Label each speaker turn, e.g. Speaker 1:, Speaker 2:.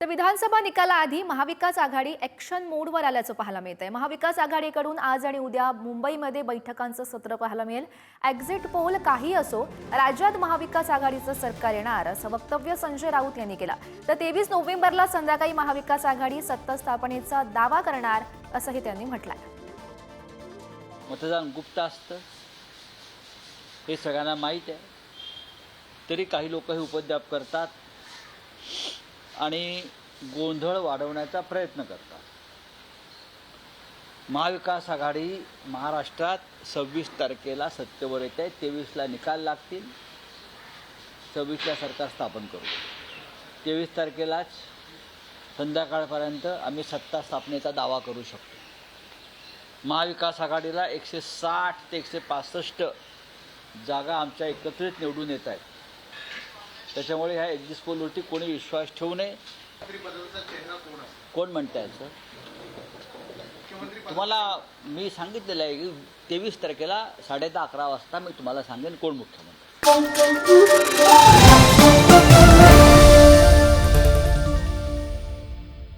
Speaker 1: तर विधानसभा निकालाआधी महाविकास आघाडी ॲक्शन मोडवर आल्याचं पाहायला मिळतंय। महाविकास आघाडीकडून आज आणि उद्या मुंबईमध्ये बैठकांचं सत्र पाहायला मिळेल। एक्झिट पोल काही असो, राज्यात महाविकास आघाडीचं सरकार येणार असं वक्तव्य संजय राऊत यांनी केलं। तर 23 नोव्हेंबरला संध्याकाळी महाविकास आघाडी सत्ता स्थापनेचा दावा करणार असंही त्यांनी म्हटलंय।
Speaker 2: मतदान गुप्त असतं हे सगळ्यांना माहीत आहे, तरी काही लोक हे उपद्व्याप करतात आणि गोंधळ वाढवण्याचा प्रयत्न करतात। महाविकास आघाडी महाराष्ट्रात 26 तारखेला सत्तेवर येते, 23ला निकाल लागतील, 26ला सरकार स्थापन करू। 23 तारखेलाच संध्याकाळपर्यंत आम्ही सत्ता स्थापनेचा दावा करू शकतो। महाविकास आघाडीला 160 ते 165 जागा आमच्या एकत्रित निवडून येत आहेत। त्याच्यामुळे ह्या एक्झिट पोलवरती कोणी विश्वास ठेवू नये। कोण म्हणताय सर? तुम्हाला मी सांगितलेलं आहे की 23 तारखेला 10:30-11 वाजता मी तुम्हाला सांगेन कोण मुख्यमंत्री।